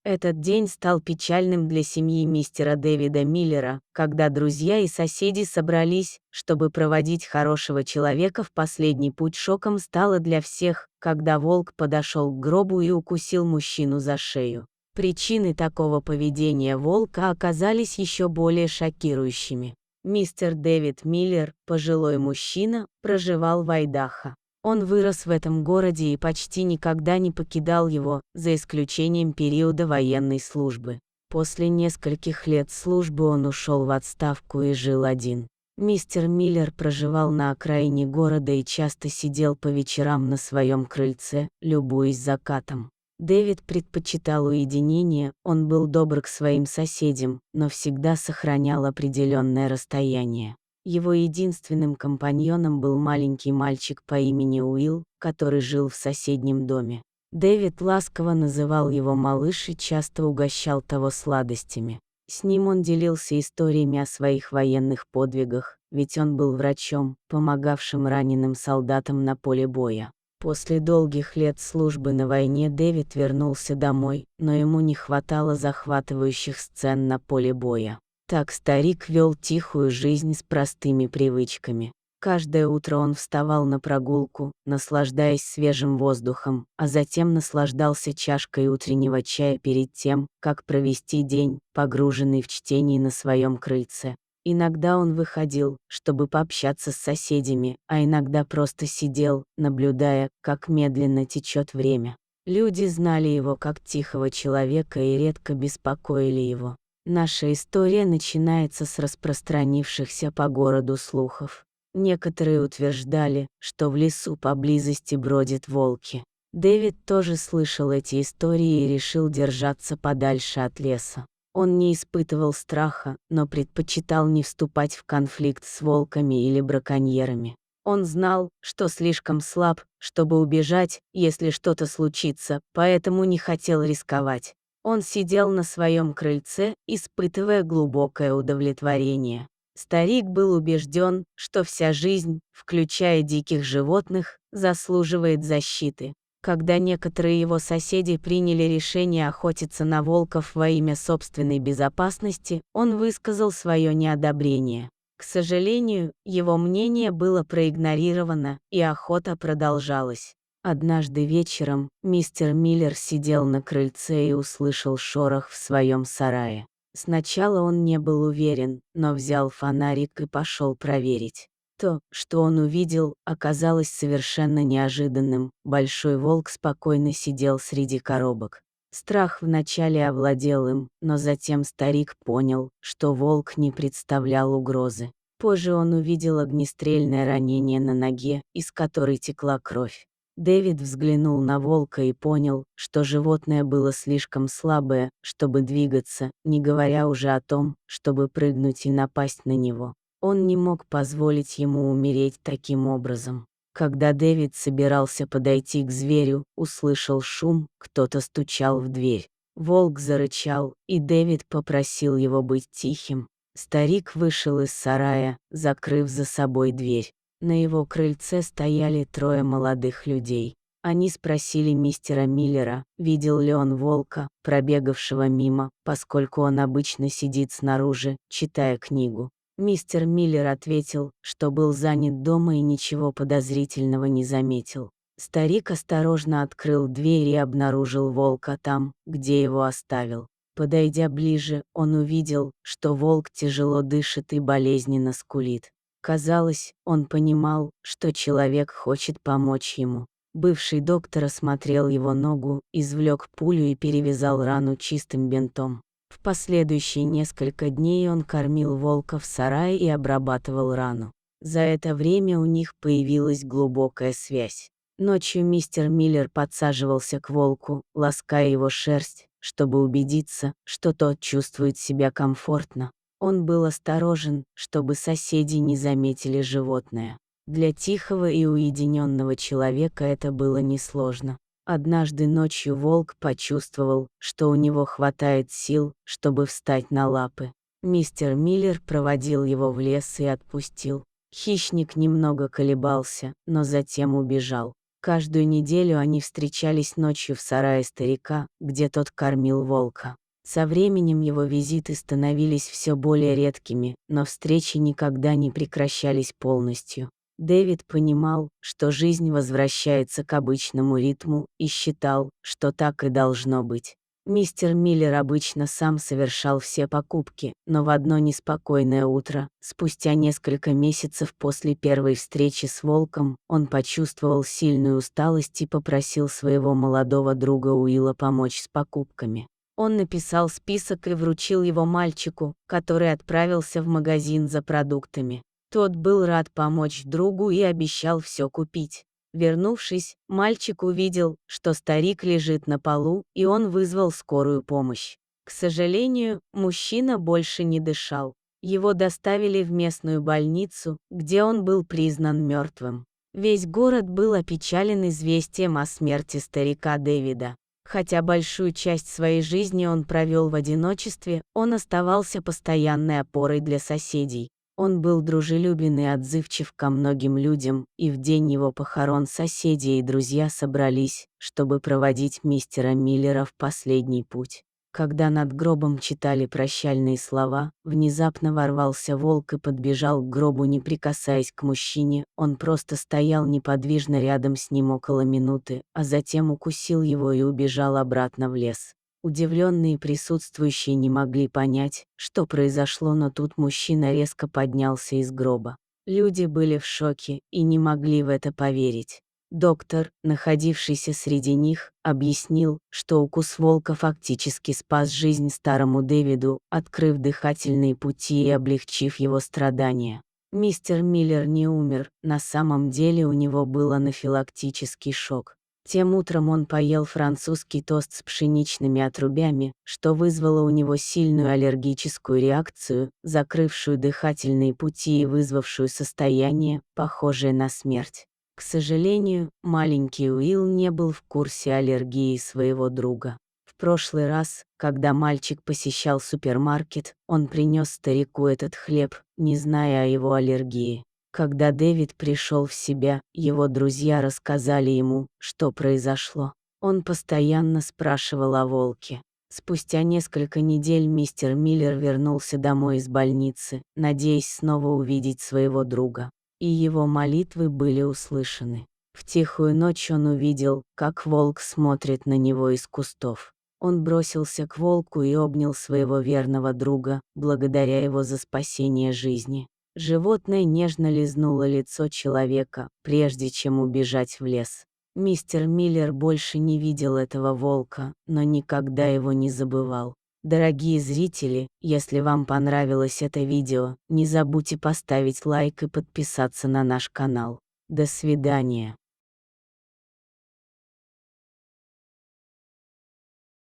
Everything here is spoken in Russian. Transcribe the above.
Этот день стал печальным для семьи мистера Дэвида Миллера, когда друзья и соседи собрались, чтобы проводить хорошего человека в последний путь. Шоком стало для всех, когда волк подошел к гробу и укусил мужчину за шею. Причины такого поведения волка оказались еще более шокирующими. Мистер Дэвид Миллер, пожилой мужчина, проживал в Айдахо. Он вырос в этом городе и почти никогда не покидал его, за исключением периода военной службы. После нескольких лет службы он ушел в отставку и жил один. Мистер Миллер проживал на окраине города и часто сидел по вечерам на своем крыльце, любуясь закатом. Дэвид предпочитал уединение, он был добр к своим соседям, но всегда сохранял определенное расстояние. Его единственным компаньоном был маленький мальчик по имени Уилл, который жил в соседнем доме. Дэвид ласково называл его малыш и часто угощал того сладостями. С ним он делился историями о своих военных подвигах, ведь он был врачом, помогавшим раненым солдатам на поле боя. После долгих лет службы на войне Дэвид вернулся домой, но ему не хватало захватывающих сцен на поле боя. Так старик вел тихую жизнь с простыми привычками. Каждое утро он вставал на прогулку, наслаждаясь свежим воздухом, а затем наслаждался чашкой утреннего чая перед тем, как провести день, погруженный в чтение на своем крыльце. Иногда он выходил, чтобы пообщаться с соседями, а иногда просто сидел, наблюдая, как медленно течет время. Люди знали его как тихого человека и редко беспокоили его. Наша история начинается с распространившихся по городу слухов. Некоторые утверждали, что в лесу поблизости бродят волки. Дэвид тоже слышал эти истории и решил держаться подальше от леса. Он не испытывал страха, но предпочитал не вступать в конфликт с волками или браконьерами. Он знал, что слишком слаб, чтобы убежать, если что-то случится, поэтому не хотел рисковать. Он сидел на своем крыльце, испытывая глубокое удовлетворение. Старик был убежден, что вся жизнь, включая диких животных, заслуживает защиты. Когда некоторые его соседи приняли решение охотиться на волков во имя собственной безопасности, он высказал свое неодобрение. К сожалению, его мнение было проигнорировано, и охота продолжалась. Однажды вечером мистер Миллер сидел на крыльце и услышал шорох в своем сарае. Сначала он не был уверен, но взял фонарик и пошел проверить. То, что он увидел, оказалось совершенно неожиданным. Большой волк спокойно сидел среди коробок. Страх вначале овладел им, но затем старик понял, что волк не представлял угрозы. Позже он увидел огнестрельное ранение на ноге, из которой текла кровь. Дэвид взглянул на волка и понял, что животное было слишком слабое, чтобы двигаться, не говоря уже о том, чтобы прыгнуть и напасть на него. Он не мог позволить ему умереть таким образом. Когда Дэвид собирался подойти к зверю, услышал шум, кто-то стучал в дверь. Волк зарычал, и Дэвид попросил его быть тихим. Старик вышел из сарая, закрыв за собой дверь. На его крыльце стояли трое молодых людей. Они спросили мистера Миллера, видел ли он волка, пробегавшего мимо, поскольку он обычно сидит снаружи, читая книгу. Мистер Миллер ответил, что был занят дома и ничего подозрительного не заметил. Старик осторожно открыл дверь и обнаружил волка там, где его оставил. Подойдя ближе, он увидел, что волк тяжело дышит и болезненно скулит. Казалось, он понимал, что человек хочет помочь ему. Бывший доктор осмотрел его ногу, извлек пулю и перевязал рану чистым бинтом. В последующие несколько дней он кормил волка в сарае и обрабатывал рану. За это время у них появилась глубокая связь. Ночью мистер Миллер подсаживался к волку, лаская его шерсть, чтобы убедиться, что тот чувствует себя комфортно. Он был осторожен, чтобы соседи не заметили животное. Для тихого и уединенного человека это было несложно. Однажды ночью волк почувствовал, что у него хватает сил, чтобы встать на лапы. Мистер Миллер проводил его в лес и отпустил. Хищник немного колебался, но затем убежал. Каждую неделю они встречались ночью в сарае старика, где тот кормил волка. Со временем его визиты становились все более редкими, но встречи никогда не прекращались полностью. Дэвид понимал, что жизнь возвращается к обычному ритму, и считал, что так и должно быть. Мистер Миллер обычно сам совершал все покупки, но в одно неспокойное утро, спустя несколько месяцев после первой встречи с волком, он почувствовал сильную усталость и попросил своего молодого друга Уилла помочь с покупками. Он написал список и вручил его мальчику, который отправился в магазин за продуктами. Тот был рад помочь другу и обещал все купить. Вернувшись, мальчик увидел, что старик лежит на полу, и он вызвал скорую помощь. К сожалению, мужчина больше не дышал. Его доставили в местную больницу, где он был признан мертвым. Весь город был опечален известием о смерти старика Дэвида. Хотя большую часть своей жизни он провел в одиночестве, он оставался постоянной опорой для соседей. Он был дружелюбен и отзывчив ко многим людям, и в день его похорон соседи и друзья собрались, чтобы проводить мистера Миллера в последний путь. Когда над гробом читали прощальные слова, внезапно ворвался волк и подбежал к гробу, не прикасаясь к мужчине. Он просто стоял неподвижно рядом с ним около минуты, а затем укусил его и убежал обратно в лес. Удивленные присутствующие не могли понять, что произошло, но тут мужчина резко поднялся из гроба. Люди были в шоке и не могли в это поверить. Доктор, находившийся среди них, объяснил, что укус волка фактически спас жизнь старому Дэвиду, открыв дыхательные пути и облегчив его страдания. Мистер Миллер не умер, на самом деле у него был анафилактический шок. Тем утром он поел французский тост с пшеничными отрубями, что вызвало у него сильную аллергическую реакцию, закрывшую дыхательные пути и вызвавшую состояние, похожее на смерть. К сожалению, маленький Уилл не был в курсе аллергии своего друга. В прошлый раз, когда мальчик посещал супермаркет, он принес старику этот хлеб, не зная о его аллергии. Когда Дэвид пришел в себя, его друзья рассказали ему, что произошло. Он постоянно спрашивал о волке. Спустя несколько недель мистер Миллер вернулся домой из больницы, надеясь снова увидеть своего друга. И его молитвы были услышаны. В тихую ночь он увидел, как волк смотрит на него из кустов. Он бросился к волку и обнял своего верного друга, благодаря его за спасение жизни. Животное нежно лизнуло лицо человека, прежде чем убежать в лес. Мистер Миллер больше не видел этого волка, но никогда его не забывал. Дорогие зрители, если вам понравилось это видео, не забудьте поставить лайк и подписаться на наш канал. До свидания.